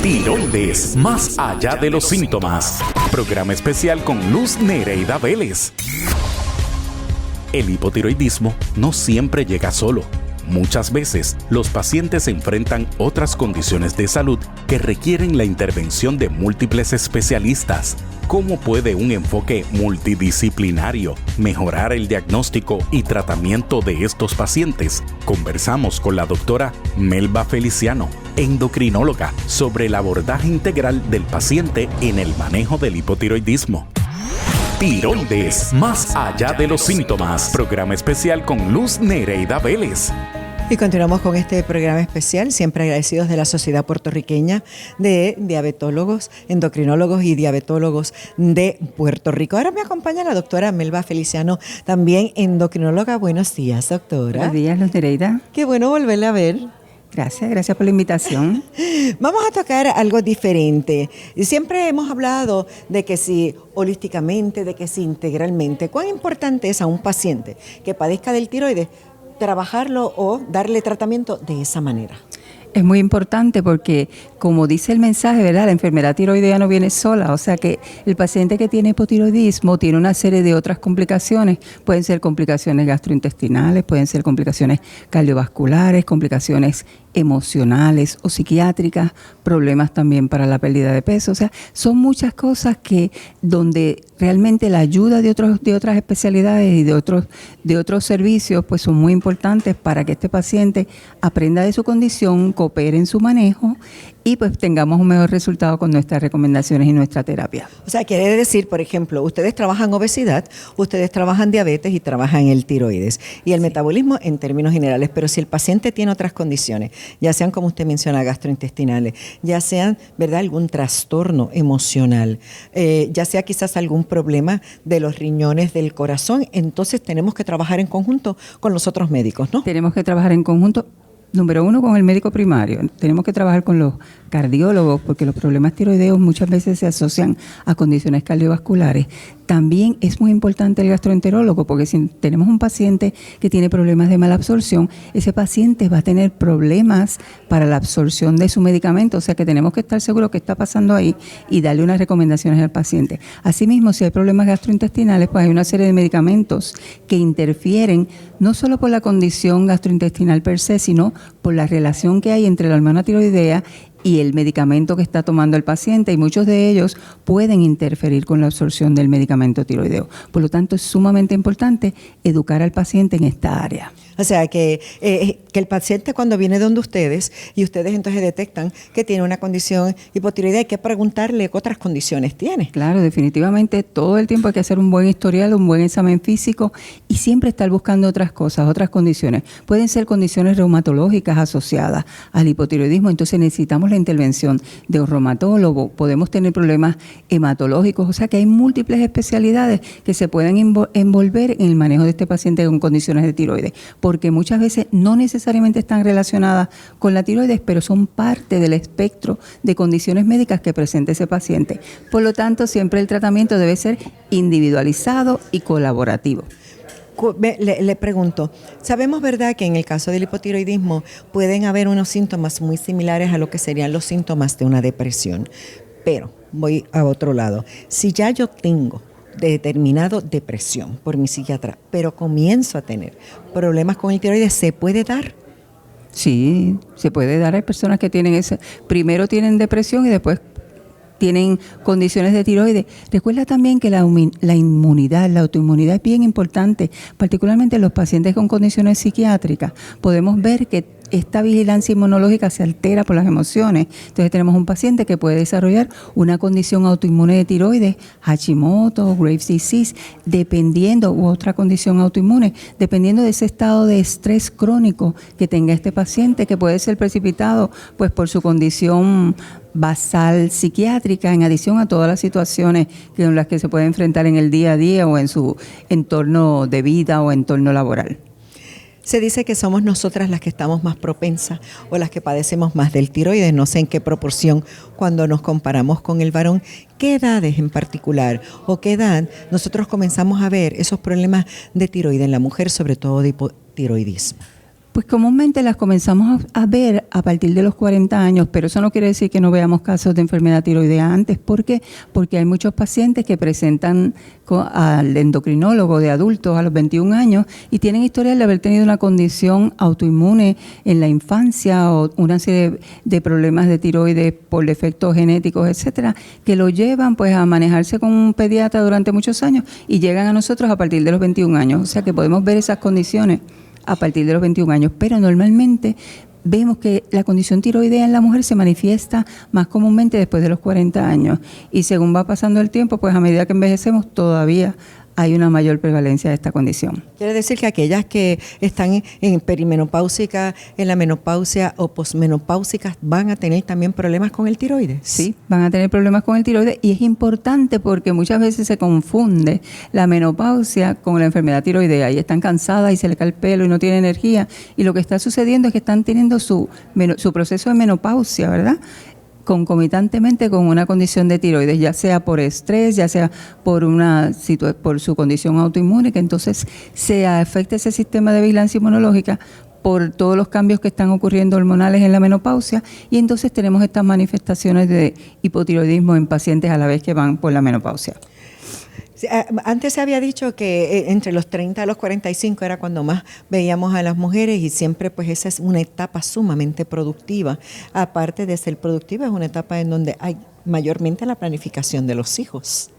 Tiroides, más allá de los síntomas. Programa especial con Luz Nereida Vélez. El hipotiroidismo no siempre llega solo. Muchas veces, los pacientes enfrentan otras condiciones de salud que requieren la intervención de múltiples especialistas. ¿Cómo puede un enfoque multidisciplinario mejorar el diagnóstico y tratamiento de estos pacientes? Conversamos con la doctora Melba Feliciano, endocrinóloga, sobre el abordaje integral del paciente en el manejo del hipotiroidismo. Tiroides, más allá de los síntomas. Programa especial con Luz Nereida Vélez. Y continuamos con este programa especial, siempre agradecidos de la Sociedad Puertorriqueña de Diabetólogos, Endocrinólogos y Diabetólogos de Puerto Rico. Ahora me acompaña la doctora Melba Feliciano, también endocrinóloga. Buenos días, doctora. Buenos días, Luz Nereida. Qué bueno volverla a ver. Gracias por la invitación. Vamos a tocar algo diferente. Siempre hemos hablado de que si holísticamente, de que si integralmente. ¿Cuán importante es a un paciente que padezca del tiroides trabajarlo o darle tratamiento de esa manera? Es muy importante porque, como dice el mensaje, ¿verdad? La enfermedad tiroidea no viene sola, o sea que el paciente que tiene hipotiroidismo tiene una serie de otras complicaciones. Pueden ser complicaciones gastrointestinales, pueden ser complicaciones cardiovasculares, complicaciones emocionales o psiquiátricas, problemas también para la pérdida de peso. O sea, son muchas cosas que donde realmente la ayuda de otras especialidades y de otros servicios pues son muy importantes para que este paciente aprenda de su condición, coopere en su manejo y pues tengamos un mejor resultado con nuestras recomendaciones y nuestra terapia. O sea, quiere decir, por ejemplo, ustedes trabajan obesidad, ustedes trabajan diabetes y trabajan el tiroides y el metabolismo en términos generales, pero si el paciente tiene otras condiciones, ya sean, como usted menciona, gastrointestinales, ya sean, ¿verdad?, algún trastorno emocional, ya sea quizás algún problema de los riñones, del corazón, entonces tenemos que trabajar en conjunto con los otros médicos, ¿no? Tenemos que trabajar en conjunto. Número uno, con el médico primario. Tenemos que trabajar con los cardiólogos porque los problemas tiroideos muchas veces se asocian a condiciones cardiovasculares. También es muy importante el gastroenterólogo porque si tenemos un paciente que tiene problemas de mala absorción, ese paciente va a tener problemas para la absorción de su medicamento. O sea que tenemos que estar seguros qué está pasando ahí y darle unas recomendaciones al paciente. Asimismo, si hay problemas gastrointestinales, pues hay una serie de medicamentos que interfieren no solo por la condición gastrointestinal per se, sino por la relación que hay entre la hormona tiroidea y el medicamento que está tomando el paciente, y muchos de ellos pueden interferir con la absorción del medicamento tiroideo. Por lo tanto, es sumamente importante educar al paciente en esta área. O sea, que el paciente cuando viene donde ustedes y ustedes entonces detectan que tiene una condición hipotiroidea, hay que preguntarle qué otras condiciones tiene. Claro, definitivamente todo el tiempo hay que hacer un buen historial, un buen examen físico y siempre estar buscando otras cosas, otras condiciones. Pueden ser condiciones reumatológicas asociadas al hipotiroidismo, entonces necesitamos la intervención de un reumatólogo. Podemos tener problemas hematológicos, o sea que hay múltiples especialidades que se pueden envolver en el manejo de este paciente con condiciones de tiroides, porque muchas veces no necesariamente están relacionadas con la tiroides, pero son parte del espectro de condiciones médicas que presenta ese paciente. Por lo tanto, siempre el tratamiento debe ser individualizado y colaborativo. Le pregunto, sabemos, ¿verdad?, que en el caso del hipotiroidismo pueden haber unos síntomas muy similares a lo que serían los síntomas de una depresión, pero voy a otro lado. Si ya yo tengo determinado depresión por mi psiquiatra, pero comienzo a tener problemas con el tiroides, ¿se puede dar? Sí, se puede dar. Hay personas que tienen primero tienen depresión y después tienen condiciones de tiroides. Recuerda también que la inmunidad, la autoinmunidad es bien importante, particularmente en los pacientes con condiciones psiquiátricas. Podemos ver que esta vigilancia inmunológica se altera por las emociones. Entonces tenemos un paciente que puede desarrollar una condición autoinmune de tiroides, Hashimoto, Graves' disease, u otra condición autoinmune, dependiendo de ese estado de estrés crónico que tenga este paciente, que puede ser precipitado pues por su condición basal psiquiátrica, en adición a todas las situaciones con las que se puede enfrentar en el día a día o en su entorno de vida o entorno laboral. Se dice que somos nosotras las que estamos más propensas o las que padecemos más del tiroides, no sé en qué proporción cuando nos comparamos con el varón. ¿Qué edades en particular o qué edad nosotros comenzamos a ver esos problemas de tiroides en la mujer, sobre todo de hipotiroidismo? Pues comúnmente las comenzamos a ver a partir de los 40 años, pero eso no quiere decir que no veamos casos de enfermedad tiroidea antes. ¿Por qué? Porque hay muchos pacientes que presentan al endocrinólogo de adultos a los 21 años y tienen historial de haber tenido una condición autoinmune en la infancia o una serie de problemas de tiroides por defectos genéticos, etcétera, que lo llevan pues a manejarse con un pediatra durante muchos años y llegan a nosotros a partir de los 21 años. O sea que podemos ver esas condiciones a partir de los 21 años, pero normalmente vemos que la condición tiroidea en la mujer se manifiesta más comúnmente después de los 40 años y según va pasando el tiempo, pues a medida que envejecemos todavía hay una mayor prevalencia de esta condición. Quiere decir que aquellas que están en perimenopáusica, en la menopausia o posmenopáusicas van a tener también problemas con el tiroides. Sí, van a tener problemas con el tiroides y es importante porque muchas veces se confunde la menopausia con la enfermedad tiroidea y están cansadas y se le cae el pelo y no tienen energía y lo que está sucediendo es que están teniendo su proceso de menopausia, ¿verdad?, concomitantemente con una condición de tiroides, ya sea por estrés, ya sea por por su condición autoinmune, que entonces se afecta ese sistema de vigilancia inmunológica por todos los cambios que están ocurriendo hormonales en la menopausia y entonces tenemos estas manifestaciones de hipotiroidismo en pacientes a la vez que van por la menopausia. Antes se había dicho que entre los 30 a los 45 era cuando más veíamos a las mujeres y siempre pues esa es una etapa sumamente productiva. Aparte de ser productiva, es una etapa en donde hay mayormente la planificación de los hijos.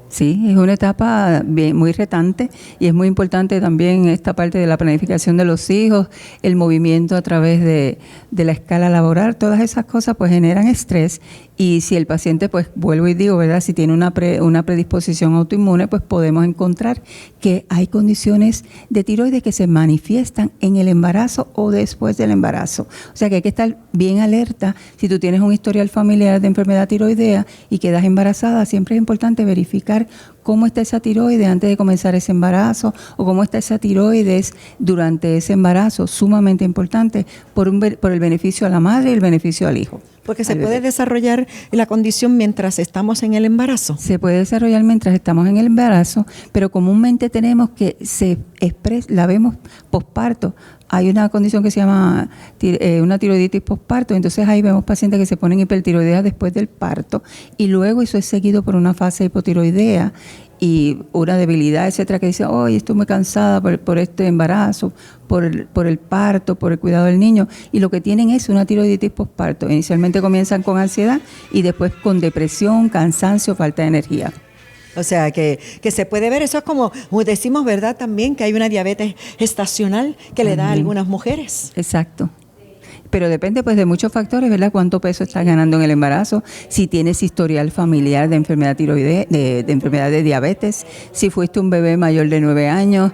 Sí, es una etapa muy retante y es muy importante también esta parte de la planificación de los hijos, el movimiento a través de la escala laboral, todas esas cosas pues generan estrés y si el paciente, pues vuelvo y digo, ¿verdad?, si tiene una predisposición autoinmune, pues podemos encontrar que hay condiciones de tiroides que se manifiestan en el embarazo o después del embarazo. O sea que hay que estar bien alerta. Si tú tienes un historial familiar de enfermedad tiroidea y quedas embarazada, siempre es importante verificar cómo está esa tiroides antes de comenzar ese embarazo o cómo está esa tiroides durante ese embarazo, sumamente importante por el beneficio a la madre y el beneficio al hijo. Porque se puede desarrollar la condición mientras estamos en el embarazo. Se puede desarrollar mientras estamos en el embarazo, pero comúnmente tenemos que la vemos posparto. Hay una condición que se llama una tiroiditis posparto, entonces ahí vemos pacientes que se ponen hipertiroideas después del parto y luego eso es seguido por una fase hipotiroidea y una debilidad, etcétera, que dice, oh, estoy muy cansada por este embarazo, por el parto, por el cuidado del niño, y lo que tienen es una tiroiditis posparto. Inicialmente comienzan con ansiedad y después con depresión, cansancio, falta de energía. O sea, que se puede ver, eso es como decimos, ¿verdad?, también que hay una diabetes gestacional que le da a algunas mujeres. Exacto. Pero depende pues de muchos factores, ¿verdad? Cuánto peso estás ganando en el embarazo, si tienes historial familiar de enfermedad tiroidea, de enfermedad de diabetes, si fuiste un bebé mayor de 9 años,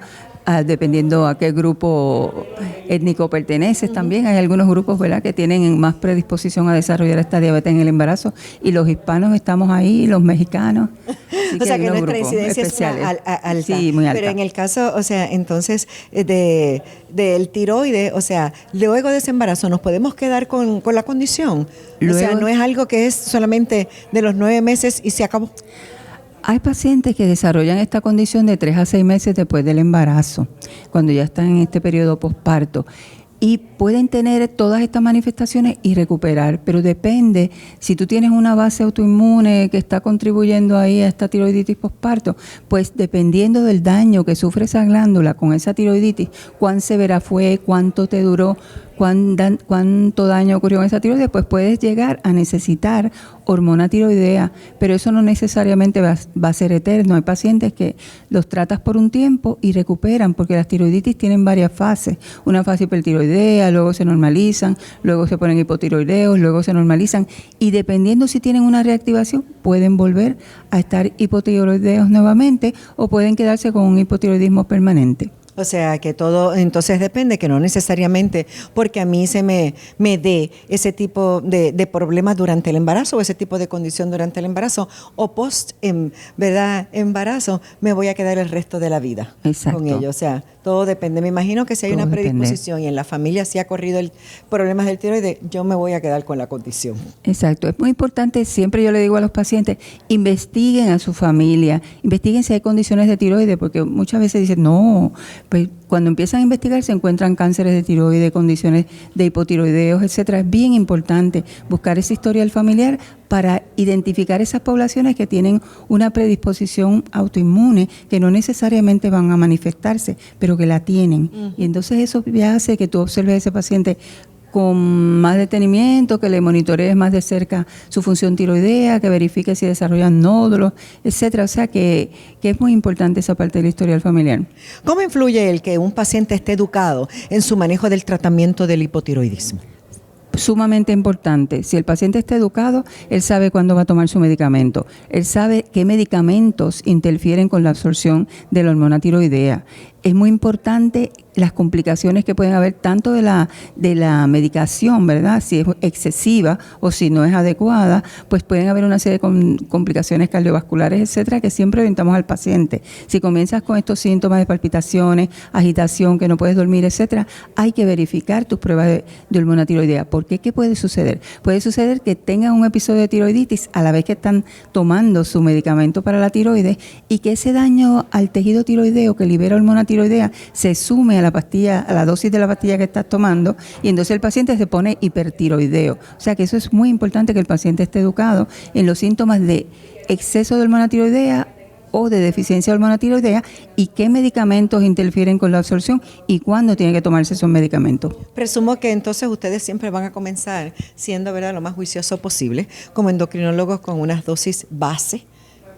dependiendo a qué grupo étnico perteneces. También hay algunos grupos, ¿verdad?, que tienen más predisposición a desarrollar esta diabetes en el embarazo y los hispanos estamos ahí, los mexicanos. O sea que nuestra incidencia es alta. Sí, muy alta. Pero en el caso, o sea, entonces del tiroides, o sea, luego de ese embarazo nos podemos quedar con la condición. Luego, o sea, no es algo que es solamente de los 9 meses y se acabó. Hay pacientes que desarrollan esta condición de 3 a 6 meses después del embarazo, cuando ya están en este periodo posparto. Y pueden tener todas estas manifestaciones y recuperar, pero depende, si tú tienes una base autoinmune que está contribuyendo ahí a esta tiroiditis posparto, pues dependiendo del daño que sufre esa glándula con esa tiroiditis, cuán severa fue, cuánto te duró, cuánto daño ocurrió en esa tiroides, pues puedes llegar a necesitar hormona tiroidea, pero eso no necesariamente va a ser eterno. Hay pacientes que los tratas por un tiempo y recuperan, porque las tiroiditis tienen varias fases, una fase hipertiroidea, luego se normalizan, luego se ponen hipotiroideos, luego se normalizan, y dependiendo si tienen una reactivación, pueden volver a estar hipotiroideos nuevamente o pueden quedarse con un hipotiroidismo permanente. O sea, que todo entonces depende, que no necesariamente porque a mí se me dé ese tipo de problemas durante el embarazo o ese tipo de condición durante el embarazo o post, ¿verdad?, embarazo, me voy a quedar el resto de la vida. Exacto. Con ello. O sea, Todo depende. Me imagino que si hay Todo una depende. predisposición y en la familia sí ha corrido el problemas del tiroides, yo me voy a quedar con la condición. Exacto, es muy importante, siempre yo le digo a los pacientes, investiguen a su familia, investiguen si hay condiciones de tiroides, porque muchas veces dicen, no, pues cuando empiezan a investigar se encuentran cánceres de tiroides, condiciones de hipotiroideos, etcétera. Es bien importante buscar esa historial familiar para identificar esas poblaciones que tienen una predisposición autoinmune, que no necesariamente van a manifestarse, pero que la tienen. Y entonces eso ya hace que tú observes a ese paciente con más detenimiento, que le monitorees más de cerca su función tiroidea, que verifique si desarrollan nódulos, etcétera. O sea que es muy importante esa parte del historial familiar. ¿Cómo influye el que un paciente esté educado en su manejo del tratamiento del hipotiroidismo? Sumamente importante. Si el paciente está educado, él sabe cuándo va a tomar su medicamento. Él sabe qué medicamentos interfieren con la absorción de la hormona tiroidea. Es muy importante las complicaciones que pueden haber tanto de la medicación, ¿verdad? Si es excesiva o si no es adecuada, pues pueden haber una serie de complicaciones cardiovasculares, etcétera, que siempre orientamos al paciente. Si comienzas con estos síntomas de palpitaciones, agitación, que no puedes dormir, etcétera, hay que verificar tus pruebas de hormona tiroidea. ¿Por qué? ¿Qué puede suceder? Puede suceder que tengan un episodio de tiroiditis a la vez que están tomando su medicamento para la tiroides y que ese daño al tejido tiroideo que libera hormona tiroidea se sume a la pastilla, a la dosis de la pastilla que estás tomando, y entonces el paciente se pone hipertiroideo. O sea que eso es muy importante, que el paciente esté educado en los síntomas de exceso de hormona tiroidea o de deficiencia de hormona tiroidea y qué medicamentos interfieren con la absorción y cuándo tiene que tomarse esos medicamentos. Presumo que entonces ustedes siempre van a comenzar siendo, ¿verdad?, lo más juicioso posible, como endocrinólogos, con unas dosis base.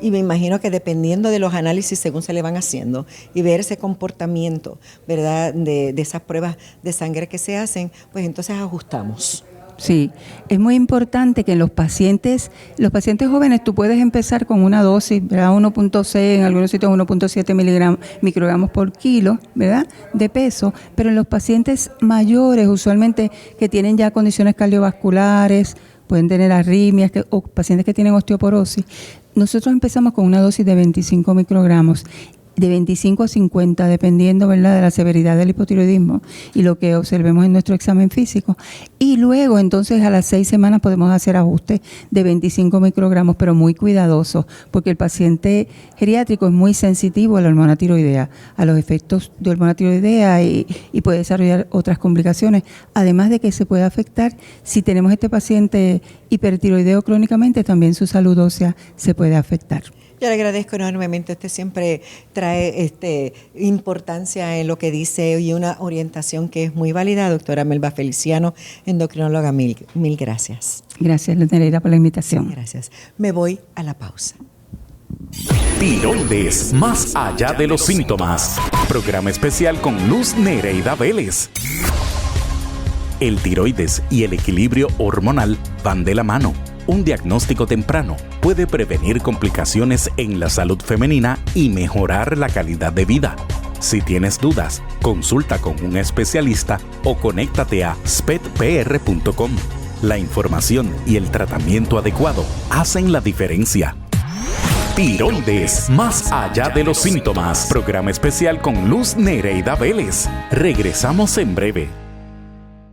Y me imagino que dependiendo de los análisis según se le van haciendo y ver ese comportamiento, ¿verdad?, de esas pruebas de sangre que se hacen, pues entonces ajustamos. Sí, es muy importante que en los pacientes jóvenes tú puedes empezar con una dosis, ¿verdad? 1.6, en algunos sitios 1.7 microgramos por kilo, ¿verdad?, de peso, pero en los pacientes mayores, usualmente que tienen ya condiciones cardiovasculares, pueden tener arritmias o pacientes que tienen osteoporosis, nosotros empezamos con una dosis de 25 microgramos, de 25 a 50, dependiendo, ¿verdad?, de la severidad del hipotiroidismo y lo que observemos en nuestro examen físico. Y luego, entonces, a las 6 semanas podemos hacer ajustes de 25 microgramos, pero muy cuidadosos, porque el paciente geriátrico es muy sensitivo a la hormona tiroidea, a los efectos de hormona tiroidea y puede desarrollar otras complicaciones, además de que se puede afectar, si tenemos este paciente hipertiroideo crónicamente, también su salud ósea se puede afectar. Yo le agradezco enormemente. Usted siempre trae importancia en lo que dice y una orientación que es muy válida. Doctora Melba Feliciano, endocrinóloga, mil gracias. Gracias, Nereida, por la invitación. Gracias. Me voy a la pausa. Tiroides, más allá de los síntomas. Programa especial con Luz Nereida Vélez. El tiroides y el equilibrio hormonal van de la mano. Un diagnóstico temprano puede prevenir complicaciones en la salud femenina y mejorar la calidad de vida. Si tienes dudas, consulta con un especialista o conéctate a spedpr.com. La información y el tratamiento adecuado hacen la diferencia. Tiroides, más allá de los síntomas. Programa especial con Luz Nereida Vélez. Regresamos en breve.